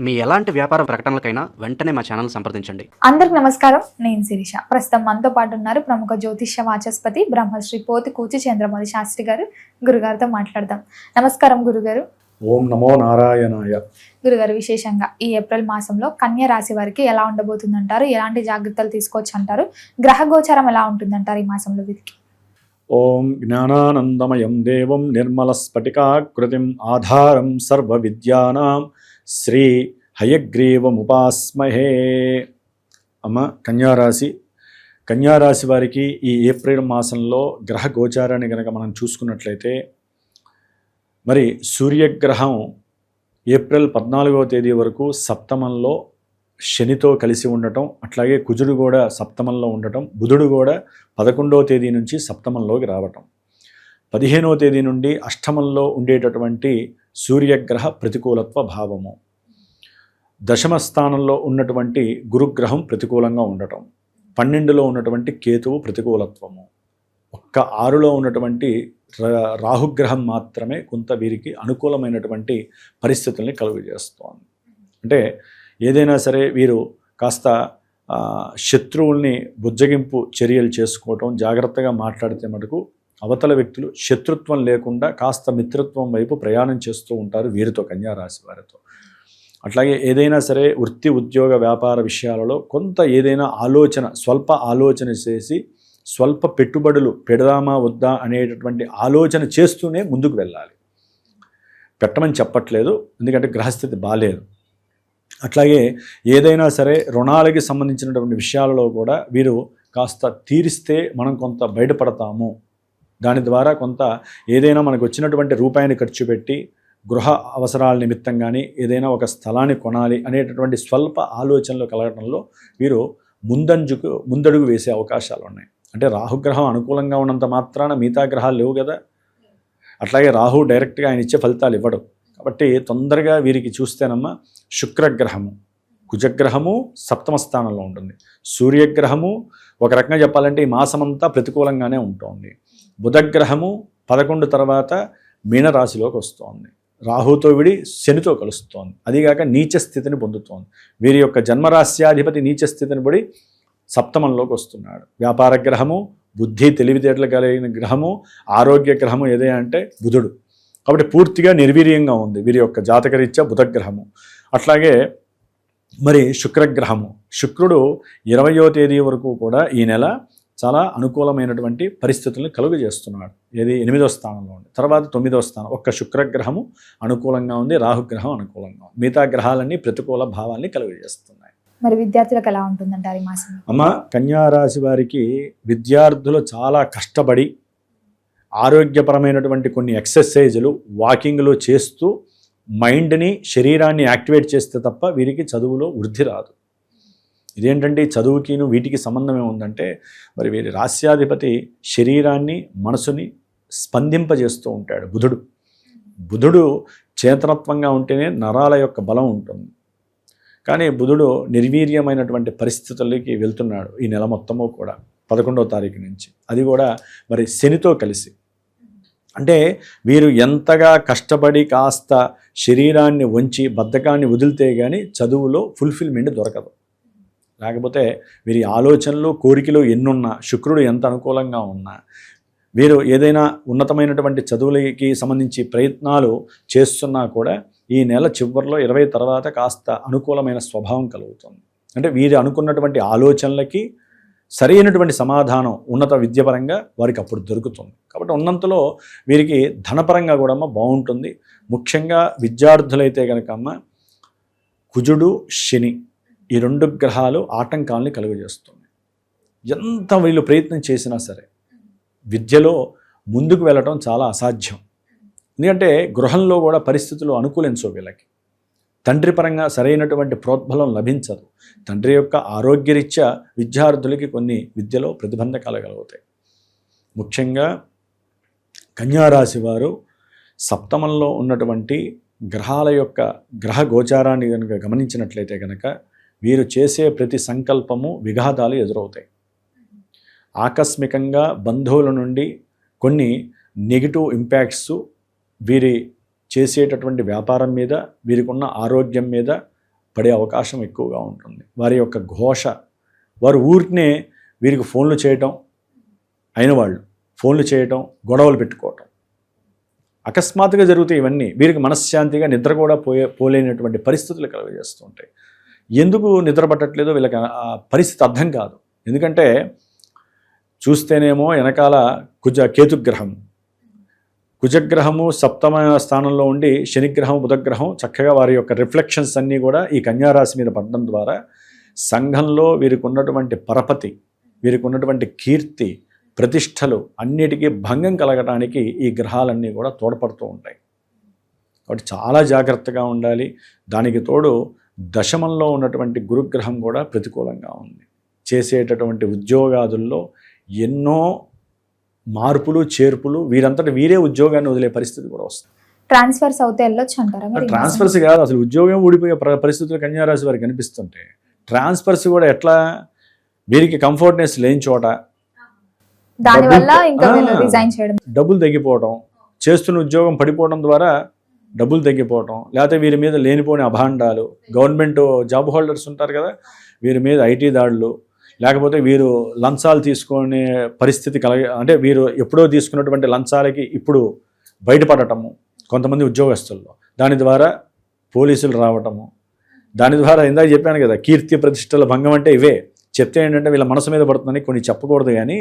మీ ఎలాంటి వ్యాపార ప్రకటనలకైనా వెంటనే మా ఛానల్ సంప్రదించండి. అందరికి నమస్కారం. నేను శిరీష. ప్రస్తుతం మనతో పాటు ఉన్నారు ప్రముఖ జ్యోతిష్య వాచస్పతి బ్రహ్మశ్రీ పోతి కూచి చంద్రమౌళి శాస్త్రి గారు. గురుగారితో మాట్లాడదాం. నమస్కారం గురుగారు. ఓం నమో నారాయణాయ. గురుగారు, విశేషంగా ఈ ఏప్రిల్ మాసంలో కన్య రాశి వారికి ఎలా ఉండబోతుందంటారు? ఎలాంటి జాగ్రత్తలు తీసుకోవచ్చు అంటారు? గ్రహ గోచారం ఎలా ఉంటుందంటారు ఈ మాసంలో వీరికి? ఓం జ్ఞానానందమయం దేవం నిర్మలస్ఫటికాకృతిం ఆధారం సర్వ విద్యానాం శ్రీ హయగ్రీవముపాస్మహే. అమ్మ, కన్యారాశి వారికి ఈ ఏప్రిల్ మాసంలో గ్రహ గోచారాన్ని కనుక మనం చూసుకున్నట్లయితే, మరి సూర్యగ్రహం ఏప్రిల్ 14వ తేదీ వరకు సప్తమంలో శనితో కలిసి ఉండటం, అట్లాగే కుజుడు కూడా సప్తమంలో ఉండటం, బుధుడు కూడా 11వ తేదీ నుంచి సప్తమంలోకి రావటం, 15వ తేదీ నుండి అష్టమంలో ఉండేటటువంటి సూర్యగ్రహ ప్రతికూలత్వ భావము, దశమ స్థానంలో ఉన్నటువంటి గురుగ్రహం ప్రతికూలంగా ఉండటం, 12లో ఉన్నటువంటి కేతువు ప్రతికూలత్వము, ఒక్క 6లో ఉన్నటువంటి రాహుగ్రహం మాత్రమే కొంత వీరికి అనుకూలమైనటువంటి పరిస్థితుల్ని కలుగజేస్తోంది. అంటే ఏదైనా సరే వీరు కాస్త శత్రువుల్ని బుజ్జగింపు చర్యలు చేసుకోవటం, జాగ్రత్తగా మాట్లాడితే మటుకు అవతల వ్యక్తులు శత్రుత్వం లేకుండా కాస్త మిత్రత్వం వైపు ప్రయాణం చేస్తూ ఉంటారు వీరితో, కన్యారాశి వారితో. అట్లాగే ఏదైనా సరే వృత్తి ఉద్యోగ వ్యాపార విషయాలలో కొంత ఏదైనా స్వల్ప ఆలోచన చేసి స్వల్ప పెట్టుబడులు పెడదామా వద్దా అనేటటువంటి ఆలోచన చేస్తూనే ముందుకు వెళ్ళాలి. పెట్టమని చెప్పట్లేదు, ఎందుకంటే గ్రహస్థితి బాలేదు. అట్లాగే ఏదైనా సరే రుణాలకి సంబంధించినటువంటి విషయాలలో కూడా వీరు కాస్త తీరిస్తే మనం కొంత బయటపడతాము, దాని ద్వారా కొంత ఏదైనా మనకు వచ్చినటువంటి రూపాయిని ఖర్చు పెట్టి గృహ అవసరాల నిమిత్తం కానీ ఏదైనా ఒక స్థలాన్ని కొనాలి అనేటటువంటి స్వల్ప ఆలోచనలు కలగడంలో వీరు ముందడుగు వేసే అవకాశాలు ఉన్నాయి. అంటే రాహుగ్రహం అనుకూలంగా ఉన్నంత మాత్రాన మిగతా గ్రహాలు లేవు కదా. అట్లాగే రాహు డైరెక్ట్గా ఆయన ఇచ్చే ఫలితాలు ఇవ్వడు. కాబట్టి తొందరగా వీరికి చూస్తేనమ్మా శుక్రగ్రహము, కుజగ్రహము సప్తమ స్థానంలో ఉంటుంది, సూర్యగ్రహము ఒక రకంగా చెప్పాలంటే ఈ మాసమంతా ప్రతికూలంగానే ఉంటుంది, బుధగ్రహము 11 తర్వాత మీనరాశిలోకి వస్తోంది, రాహుతో విడి శనితో కలుస్తోంది, అదిగాక నీచ స్థితిని పొందుతోంది. వీరి యొక్క జన్మరాశ్యాధిపతి నీచ స్థితిని పడి సప్తమంలోకి వస్తున్నాడు. వ్యాపార గ్రహము, బుద్ధి తెలివితేటలు కలిగిన గ్రహము, ఆరోగ్య గ్రహము ఏదైనా అంటే బుధుడు. కాబట్టి పూర్తిగా నిర్వీర్యంగా ఉంది వీరి యొక్క జాతకరీత్యా బుధగ్రహము. అట్లాగే మరి శుక్రగ్రహము, శుక్రుడు 20వ తేదీ వరకు కూడా ఈ నెల చాలా అనుకూలమైనటువంటి పరిస్థితులను కలుగజేస్తున్నాడు. ఏది 8వ స్థానంలో ఉంది, తర్వాత 9వ స్థానం. ఒక్క శుక్రగ్రహము అనుకూలంగా ఉంది, రాహుగ్రహం అనుకూలంగా ఉంది, మిగతా గ్రహాలన్నీ ప్రతికూల భావాన్ని కలుగజేస్తున్నాయి. మరి విద్యార్థులకు ఎలా ఉంటుందంటారు ఈ మాసం? అమ్మ, కన్యారాశి వారికి విద్యార్థులు చాలా కష్టపడి ఆరోగ్యపరమైనటువంటి కొన్ని ఎక్సర్సైజులు, వాకింగ్లు చేస్తూ మైండ్ని, శరీరాన్ని యాక్టివేట్ చేస్తే తప్ప వీరికి చదువులో వృద్ధి రాదు. ఇదేంటంటే చదువుకిను వీటికి సంబంధం ఏముందంటే, మరి వీరి రాస్యాధిపతి శరీరాన్ని, మనసుని స్పందింపజేస్తూ ఉంటాడు బుధుడు చేతనత్వంగా ఉంటేనే నరాల యొక్క బలం ఉంటుంది. కానీ బుధుడు నిర్వీర్యమైనటువంటి పరిస్థితులకి వెళ్తున్నాడు ఈ నెల మొత్తము కూడా 11వ తారీఖు నుంచి, అది కూడా మరి శనితో కలిసి. అంటే వీరు ఎంతగా కష్టపడి కాస్త శరీరాన్ని వంచి బద్ధకాన్ని వదిలితే కానీ చదువులో ఫుల్ఫిల్మెంట్ దొరకదు. లేకపోతే వీరి ఆలోచనలు, కోరికలు ఎన్నున్నా, శుక్రుడు ఎంత అనుకూలంగా ఉన్నా, వీరు ఏదైనా ఉన్నతమైనటువంటి చదువులకి సంబంధించి ప్రయత్నాలు చేస్తున్నా కూడా ఈ నెల చివరిలో 20 తర్వాత కాస్త అనుకూలమైన స్వభావం కలుగుతుంది. అంటే వీరు అనుకున్నటువంటి ఆలోచనలకి సరైనటువంటి సమాధానం ఉన్నత విద్యపరంగా వారికి అప్పుడు దొరుకుతుంది. కాబట్టి ఉన్నంతలో వీరికి ధనపరంగా కూడా బాగుంటుంది. ముఖ్యంగా విద్యార్థులైతే కనుక కుజుడు, శని ఈ 2 గ్రహాలు ఆటంకాలని కలుగజేస్తుంది. ఎంత వీళ్ళు ప్రయత్నం చేసినా సరే విద్యలో ముందుకు వెళ్ళటం చాలా అసాధ్యం. ఎందుకంటే గృహంలో కూడా పరిస్థితులు అనుకూలించవు వీళ్ళకి. తండ్రి పరంగా సరైనటువంటి ప్రోద్బలం లభించదు. తండ్రి యొక్క ఆరోగ్యరీత్యా విద్యార్థులకి కొన్ని విద్యలో ప్రతిబంధకాలు కలుగుతాయి. ముఖ్యంగా కన్యారాశి వారు సప్తమంలో ఉన్నటువంటి గ్రహాల యొక్క గ్రహ గోచారాన్ని కనుక గమనించినట్లయితే కనుక వీరు చేసే ప్రతి సంకల్పము విఘాతాలు ఎదురవుతాయి. ఆకస్మికంగా బంధువుల నుండి కొన్ని నెగిటివ్ ఇంపాక్ట్స్ వీరి చేసేటటువంటి వ్యాపారం మీద, వీరికి ఉన్న ఆరోగ్యం మీద, పడే అవకాశం ఎక్కువగా ఉంటుంది. వారి యొక్క ఘోష, వారు ఊరికనే వీరికి ఫోన్లు చేయటం, అయిన వాళ్ళు ఫోన్లు చేయటం, గొడవలు పెట్టుకోవటం అకస్మాత్తుగా జరుగుతాయి. ఇవన్నీ వీరికి మనశ్శాంతిగా నిద్ర కూడా పోలేనటువంటి పరిస్థితులు కలుగజేస్తూ ఉంటాయి. ఎందుకు నిద్ర పట్టట్లేదో వీళ్ళకి ఆ పరిస్థితి అర్థం కాదు. ఎందుకంటే చూస్తేనేమో వెనకాల కేతుగ్రహం, కుజగ్రహము సప్తమ స్థానంలో ఉండి శనిగ్రహం, బుధగ్రహం చక్కగా వారి యొక్క రిఫ్లెక్షన్స్ అన్నీ కూడా ఈ కన్యారాశి మీద పడడం ద్వారా సంఘంలో వీరికి ఉన్నటువంటి పరపతి, వీరికి ఉన్నటువంటి కీర్తి, ప్రతిష్టలు అన్నిటికీ భంగం కలగడానికి ఈ గ్రహాలన్నీ కూడా తోడ్పడుతూ ఉంటాయి. కాబట్టి చాలా జాగ్రత్తగా ఉండాలి. దానికి తోడు దశమంలో ఉన్నటువంటి గురుగ్రహం కూడా ప్రతికూలంగా ఉంది. చేసేటటువంటి ఉద్యోగాదుల్లో ఎన్నో మార్పులు చేర్పులు, వీరంతటి వీరే ఉద్యోగాన్ని వదిలే పరిస్థితి కూడా వస్తుంది. ట్రాన్స్ఫర్స్ అవుతే వెళ్ళొచ్చు అంటారా? ట్రాన్స్ఫర్స్ కాదు, అసలు ఉద్యోగం ఊడిపోయే పరిస్థితులు కన్యారాశి వారికి కనిపిస్తుంటే ట్రాన్స్ఫర్స్ కూడా ఎట్లా, వీరికి కంఫర్ట్నెస్ లేని చోట దానివల్ల ఇంకా రిజైన్ చేయడం, డబ్బులు తగ్గిపోవడం, చేస్తున్న ఉద్యోగం పడిపోవడం ద్వారా డబ్బులు తగ్గిపోవడం, లేకపోతే వీరి మీద లేనిపోని అభాండాలు, గవర్నమెంట్ జాబ్ హోల్డర్స్ ఉంటారు కదా, వీరి మీద ఐటీ దాడులు, లేకపోతే వీరు లంచాలు తీసుకునే పరిస్థితి అంటే వీరు ఎప్పుడో తీసుకున్నటువంటి లంచాలకి ఇప్పుడు బయటపడటము కొంతమంది ఉద్యోగస్తుల్లో, దాని ద్వారా పోలీసులు రావటము, దాని ద్వారా ఇందాక చెప్పాను కదా కీర్తి ప్రతిష్టల భంగం అంటే ఇవే. చెప్తే ఏంటంటే వీళ్ళ మనసు మీద పడుతుందని కొన్ని చెప్పకూడదు, కానీ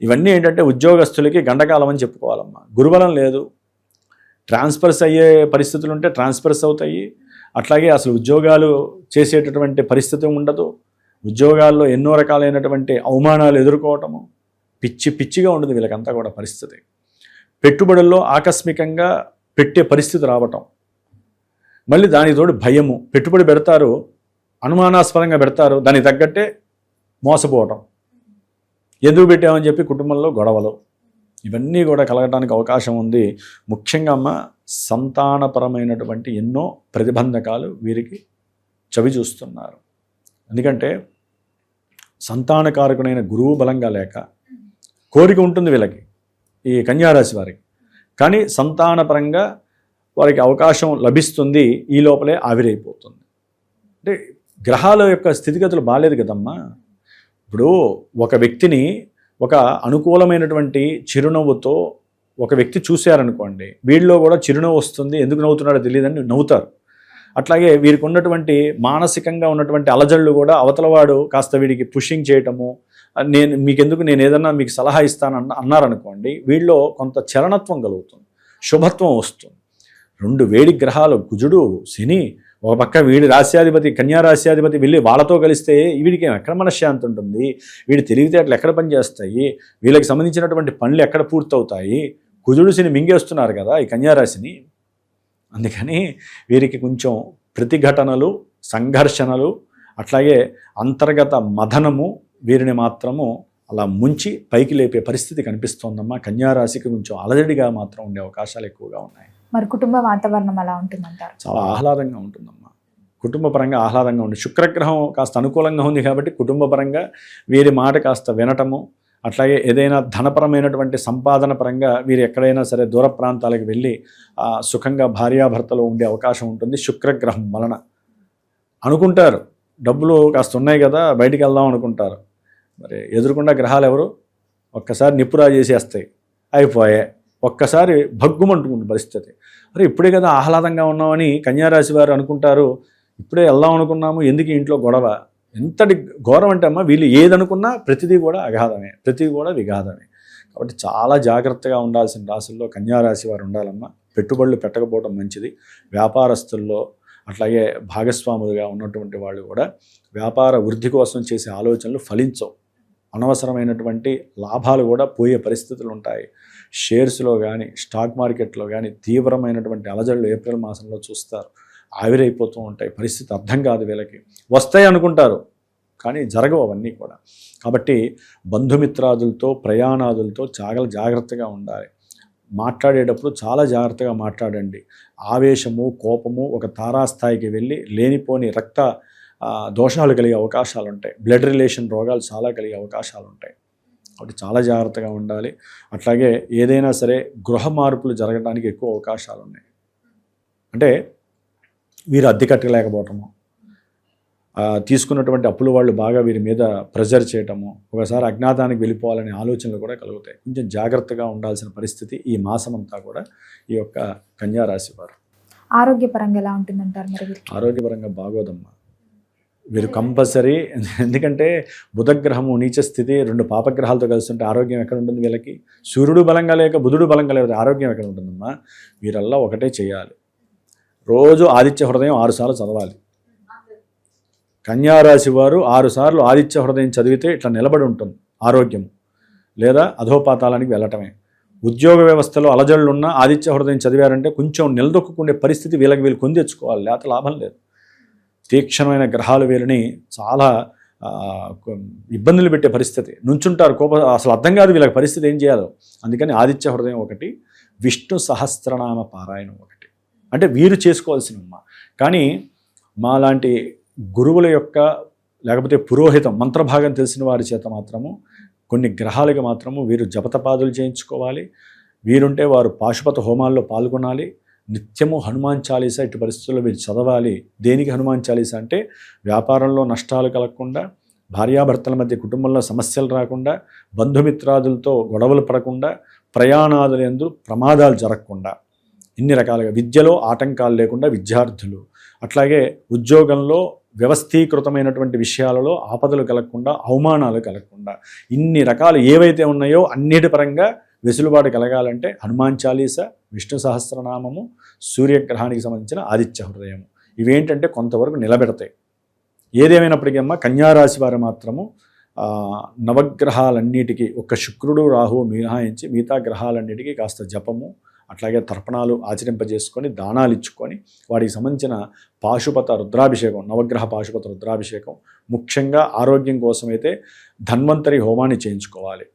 ఇవన్నీ ఏంటంటే ఉద్యోగస్తులకి గండకాలం అని చెప్పుకోవాలమ్మా. గురుబలం లేదు, ట్రాన్స్ఫర్స్ అయ్యే పరిస్థితులు ఉంటే ట్రాన్స్ఫర్స్ అవుతాయి. అట్లాగే అసలు ఉద్యోగాలు చేసేటటువంటి పరిస్థితి ఉండదు. ఉద్యోగాల్లో ఎన్నో రకాలైనటువంటి అవమానాలు ఎదుర్కోవటము, పిచ్చిగా ఉంటుంది వీళ్ళకంతా కూడా పరిస్థితి. పెట్టుబడుల్లో ఆకస్మికంగా పెట్టే పరిస్థితి రావటం, మళ్ళీ దానితోటి భయము, పెట్టుబడి పెడతారు, అనుమానాస్పదంగా పెడతారు, దానికి తగ్గట్టే మోసపోవటం, ఎందుకు పెట్టామని చెప్పి కుటుంబంలో గొడవలు, ఇవన్నీ కూడా కలగడానికి అవకాశం ఉంది. ముఖ్యంగా అమ్మ సంతానపరమైనటువంటి ఎన్నో ప్రతిబంధకాలు వీరికి చవి చూస్తున్నారు. ఎందుకంటే సంతానకారకునైన గురువు బలంగా లేక, కోరిక ఉంటుంది వీళ్ళకి ఈ కన్యారాశి వారికి, కానీ సంతానపరంగా వారికి అవకాశం లభిస్తుంది, ఈ లోపలే ఆవిరైపోతుంది. అంటే గ్రహాల యొక్క స్థితిగతులు బాగాలేదు కదమ్మా. ఇప్పుడు ఒక వ్యక్తిని ఒక అనుకూలమైనటువంటి చిరునవ్వుతో ఒక వ్యక్తి చూశారనుకోండి, వీళ్ళలో కూడా చిరునవ్వు వస్తుంది, ఎందుకు నవ్వుతున్నాడో తెలియదని నవ్వుతారు. అట్లాగే వీరికి ఉన్నటువంటి మానసికంగా ఉన్నటువంటి అలజళ్ళు కూడా అవతలవాడు కాస్త వీడికి పుషింగ్ చేయటము, నేను ఏదన్నా మీకు సలహా ఇస్తాను అన్నారనుకోండి, వీళ్ళలో కొంత చలనత్వం కలుగుతుంది, శుభత్వం వస్తుంది. రెండు వేడి గ్రహాలు కుజుడు శని, ఒక పక్క వీడి రాశ్యాధిపతి కన్యారాశ్యాధిపతి వెళ్ళి వాళ్ళతో కలిస్తే వీడికి ఎక్కడ మనశ్శాంతి ఉంటుంది, వీడి తెలివితేటలు ఎక్కడ పనిచేస్తాయి, వీళ్ళకి సంబంధించినటువంటి పనులు ఎక్కడ పూర్తవుతాయి. కుజుడు శని మింగేస్తున్నారు కదా ఈ కన్యారాశిని. అందుకని వీరికి కొంచెం ప్రతిఘటనలు, సంఘర్షణలు, అట్లాగే అంతర్గత మథనము వీరిని మాత్రము అలా ముంచి పైకి లేపే పరిస్థితి కనిపిస్తోందమ్మా. కన్యారాశికి కొంచెం అలజడిగా మాత్రం ఉండే అవకాశాలు ఎక్కువగా ఉన్నాయి. మరి కుటుంబ వాతావరణం ఎలా ఉంటుందంటారు? చాలా ఆహ్లాదంగా ఉంటుందమ్మా. కుటుంబ పరంగా ఆహ్లాదంగా ఉంది. శుక్రగ్రహం కాస్త అనుకూలంగా ఉంది కాబట్టి కుటుంబ పరంగా వీరి మాట కాస్త వినటము, అట్లాగే ఏదైనా ధనపరమైనటువంటి సంపాదన పరంగా వీరు ఎక్కడైనా సరే దూర ప్రాంతాలకు వెళ్ళి సుఖంగా భార్యాభర్తలు ఉండే అవకాశం ఉంటుంది. శుక్రగ్రహం వలన అనుకుంటారు డబ్బులు కాస్త ఉన్నాయి కదా బయటికి వెళ్దాం అనుకుంటారు, మరి ఎదురుకుండా గ్రహాలు ఎవరు ఒక్కసారి నిప్పురా చేసేస్తాయి, అయిపోయాయి. ఒక్కసారి భగ్గుమంటుంది పరిస్థితి. అరే ఇప్పుడే కదా ఆహ్లాదంగా ఉన్నామని కన్యారాశి వారు అనుకుంటారు, ఇప్పుడే వెళ్దాం అనుకున్నాము, ఎందుకు ఇంట్లో గొడవ. ఎంతటి ఘోరం అంటే అమ్మ, వీళ్ళు ఏదనుకున్నా ప్రతిదీ కూడా అగాధమే, ప్రతిదీ కూడా విఘాధమే. కాబట్టి చాలా జాగ్రత్తగా ఉండాల్సిన రాశుల్లో కన్యారాశి వారు ఉండాలమ్మా. పెట్టుబడులు పెట్టకపోవడం మంచిది. వ్యాపారస్తుల్లో అట్లాగే భాగస్వాములుగా ఉన్నటువంటి వాళ్ళు కూడా వ్యాపార వృద్ధి కోసం చేసే ఆలోచనలు ఫలించవు. అనవసరమైనటువంటి లాభాలు కూడా పోయే పరిస్థితులు ఉంటాయి. షేర్స్లో కానీ స్టాక్ మార్కెట్లో కానీ తీవ్రమైనటువంటి అలజడులు ఏప్రిల్ మాసంలో చూస్తారు. ఆవిరైపోతూ ఉంటాయి. పరిస్థితి అర్థం కాదు వీళ్ళకి. వస్తాయి అనుకుంటారు కానీ జరగవు అవన్నీ కూడా. కాబట్టి బంధుమిత్రాదులతో ప్రయాణాదులతో చాలా జాగ్రత్తగా ఉండాలి. మాట్లాడేటప్పుడు చాలా జాగ్రత్తగా మాట్లాడండి. ఆవేశము కోపము ఒక తారాస్థాయికి వెళ్ళి లేనిపోని రక్త దోషాలు కలిగే అవకాశాలు ఉంటాయి. బ్లడ్ రిలేషన్ రోగాలు చాలా కలిగే అవకాశాలు ఉంటాయి. కాబట్టి చాలా జాగ్రత్తగా ఉండాలి. అట్లాగే ఏదైనా సరే గృహ మార్పులు జరగడానికి ఎక్కువ అవకాశాలు ఉన్నాయి. అంటే వీరు అద్దె కట్టలేకపోవటము, తీసుకున్నటువంటి అప్పుల వాళ్ళు బాగా వీరి మీద ప్రెజర్ చేయటము, ఒకసారి అజ్ఞాతానికి వెళ్ళిపోవాలనే ఆలోచనలు కూడా కలుగుతాయి. కొంచెం జాగ్రత్తగా ఉండాల్సిన పరిస్థితి ఈ మాసమంతా కూడా ఈ యొక్క కన్యా రాశి వారు. ఆరోగ్యపరంగా ఎలా ఉంటుందంటారు మరి వీరికి? ఆరోగ్యపరంగా బాగోదమ్మా. వీరు కంపల్సరీ, ఎందుకంటే బుధగ్రహము నీచ స్థితి 2 పాపగ్రహాలతో కలుస్తుంటే ఆరోగ్యం ఎక్కడ ఉంటుంది వీళ్ళకి? సూర్యుడు బలంగా లేక బుధుడు బలంగా లేకపోతే ఆరోగ్యం ఎక్కడ ఉంటుందమ్మా? వీరల్లా ఒకటే చేయాలి, రోజు ఆదిత్య హృదయం 6 సార్లు చదవాలి. కన్యారాశి వారు 6 సార్లు ఆదిత్య హృదయం చదివితే ఇట్లా నిలబడి ఉంటుంది ఆరోగ్యం, లేదా అధోపాతాలానికి వెళ్ళటమే. ఉద్యోగ వ్యవస్థలో అలజడులున్న ఆదిత్య హృదయం చదివారంటే కొంచెం నిలదొక్కునే పరిస్థితి వీళ్ళు కొని తెచ్చుకోవాలి, లేకపోతే లాభం లేదు. తీక్షణమైన గ్రహాలు వీరిని చాలా ఇబ్బందులు పెట్టే పరిస్థితి, నుంచుంటారు అసలు అర్థం కాదు వీళ్ళకి పరిస్థితి ఏం చేయాలో. అందుకని ఆదిత్య హృదయం ఒకటి, విష్ణు సహస్రనామ పారాయణం ఒకటి, అంటే వీరు చేసుకోవాల్సినమ్మా. కానీ మాలాంటి గురువుల యొక్క లేకపోతే పురోహితం మంత్రభాగం తెలిసిన వారి చేత మాత్రము కొన్ని గ్రహాలకి మాత్రము వీరు జపతపాదులు చేయించుకోవాలి. వీరుంటే వారు పాశుపత హోమాల్లో పాల్గొనాలి. నిత్యము హనుమాన్ చాలీసా ఇటు పరిస్థితుల్లో వీరు చదవాలి. దేనికి హనుమాన్ చాలీసా అంటే వ్యాపారంలో నష్టాలు కలగకుండా, భార్యాభర్తల మధ్య కుటుంబంలో సమస్యలు రాకుండా, బంధుమిత్రాదులతో గొడవలు పడకుండా, ప్రయాణాదుల యందు ప్రమాదాలు జరగకుండా, ఇన్ని రకాలుగా విద్యలో ఆటంకాలు లేకుండా విద్యార్థులు, అట్లాగే ఉద్యోగంలో వ్యవస్థీకృతమైనటువంటి విషయాలలో ఆపదలు కలగకుండా, అవమానాలు కలగకుండా, ఇన్ని రకాలు ఏవైతే ఉన్నాయో అన్నిటి పరంగా వెసులుబాటు కలగాలంటే హనుమాన్ చాలీసా, విష్ణు సహస్రనామము, సూర్యగ్రహానికి సంబంధించిన ఆదిత్య హృదయము, ఇవేంటంటే కొంతవరకు నిలబెడతాయి. ఏదేమైనప్పటికీ అమ్మ కన్యారాశి వారు మాత్రము నవగ్రహాలన్నిటికీ ఒక్క శుక్రుడు రాహువు మినహాయించి మిగతా గ్రహాలన్నిటికీ కాస్త జపము, అట్లాగే తర్పణాలు ఆచరింపజేసుకొని దానాలు ఇచ్చుకొని వాటికి సంబంధించిన పాశుపత రుద్రాభిషేకం, నవగ్రహ పాశుపత రుద్రాభిషేకం, ముఖ్యంగా ఆరోగ్యం కోసమైతే ధన్వంతరి హోమాన్ని చేయించుకోవాలి.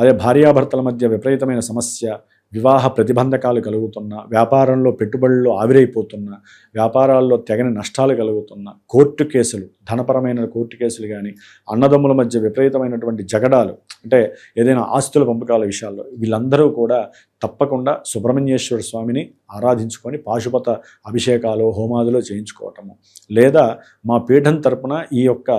అదే భార్యాభర్తల మధ్య విపరీతమైన సమస్య, వివాహ ప్రతిబంధకాలు కలుగుతున్న, వ్యాపారంలో పెట్టుబడుల్లో ఆవిరైపోతున్న, వ్యాపారాల్లో తెగని నష్టాలు కలుగుతున్న, కోర్టు కేసులు, ధనపరమైన కోర్టు కేసులు కానీ, అన్నదమ్ముల మధ్య విపరీతమైనటువంటి జగడాలు, అంటే ఏదైనా ఆస్తుల పంపకాల విషయాల్లో, వీళ్ళందరూ కూడా తప్పకుండా సుబ్రహ్మణ్యేశ్వర స్వామిని ఆరాధించుకొని పాశుపత అభిషేకాలు హోమాదులు చేయించుకోవటము, లేదా మా పీఠం తరపున ఈ యొక్క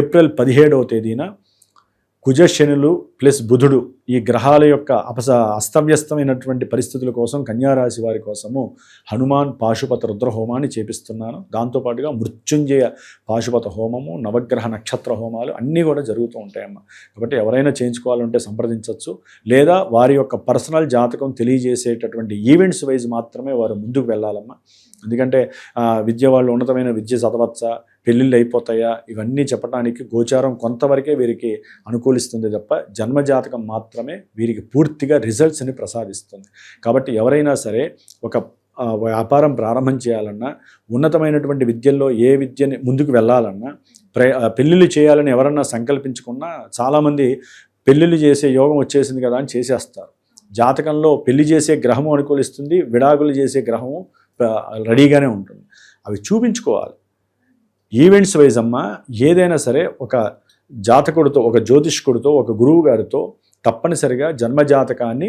ఏప్రిల్ 17వ తేదీన కుజశనులు ప్లస్ బుధుడు ఈ గ్రహాల యొక్క అస్తవ్యస్తమైనటువంటి పరిస్థితుల కోసం కన్యారాశి వారి కోసము హనుమాన్ పాశుపత రుద్ర హోమాన్ని చేపిస్తున్నాను. దాంతోపాటుగా మృత్యుంజయ పాశుపత హోమము, నవగ్రహ నక్షత్ర హోమాలు అన్నీ కూడా జరుగుతూ ఉంటాయమ్మ. కాబట్టి ఎవరైనా చేయించుకోవాలంటే సంప్రదించవచ్చు, లేదా వారి యొక్క పర్సనల్ జాతకం తెలియజేసేటటువంటి ఈవెంట్స్ వైజ్ మాత్రమే వారు ముందుకు వెళ్ళాలమ్మా. ఎందుకంటే విద్య వాళ్ళు ఉన్నతమైన విద్య చదవచ్చా, పెళ్ళిళ్ళు అయిపోతాయా, ఇవన్నీ చెప్పడానికి గోచారం కొంతవరకే వీరికి అనుకూలిస్తుంది తప్ప జన్మజాతకం మాత్రమే వీరికి పూర్తిగా రిజల్ట్స్ని ప్రసాదిస్తుంది. కాబట్టి ఎవరైనా సరే ఒక వ్యాపారం ప్రారంభం చేయాలన్నా, ఉన్నతమైనటువంటి విద్యల్లో ఏ విద్యని ముందుకు వెళ్ళాలన్నా, పెళ్ళిళ్ళు చేయాలని ఎవరన్నా సంకల్పించుకున్నా చాలామంది పెళ్ళిళ్ళు చేసే యోగం వచ్చేసింది కదా అని చేసేస్తారు. జాతకంలో పెళ్లి చేసే గ్రహము అనుకూలిస్తుంది, విడాకులు చేసే గ్రహము రెడీగానే ఉంటుంది. అవి చూపించుకోవాలి. ఈవెంట్స్ వైజ్ అమ్మ ఏదైనా సరే ఒక జాతకుడితో, ఒక జ్యోతిష్కుడితో, ఒక గురువు గారితో తప్పనిసరిగా జన్మజాతకాన్ని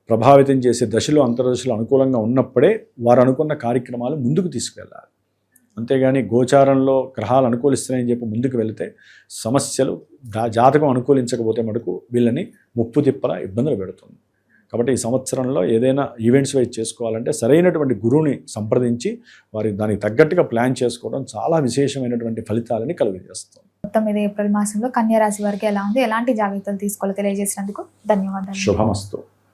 ప్రభావితం చేసే దశలు అంతర్దశలు అనుకూలంగా ఉన్నప్పుడే వారు అనుకున్న కార్యక్రమాలు ముందుకు తీసుకువెళ్ళాలి. అంతేగాని గోచారంలో గ్రహాలు అనుకూలిస్తున్నాయని చెప్పి ముందుకు వెళితే సమస్యలు, జాతకం అనుకూలించకపోతే మటుకు వీళ్ళని ముప్పు తిప్పల ఇబ్బందులు పెడుతుంది. కాబట్టి ఈ సంవత్సరంలో ఏదైనా ఈవెంట్స్ వైజ్ చేసుకోవాలంటే సరైనటువంటి గురువుని సంప్రదించి వారి దానికి తగ్గట్టుగా ప్లాన్ చేసుకోవడం చాలా విశేషమైనటువంటి ఫలితాలని కలుగజేస్తుంది. మొత్తం మీద ఏప్రిల్ మాసంలో కన్యా రాశి వారికి ఎలా ఉంది, ఎలాంటి జాగ్రత్తలు తీసుకోవాలో తెలియజేసినందుకు ధన్యవాదాలు. శుభమస్తు.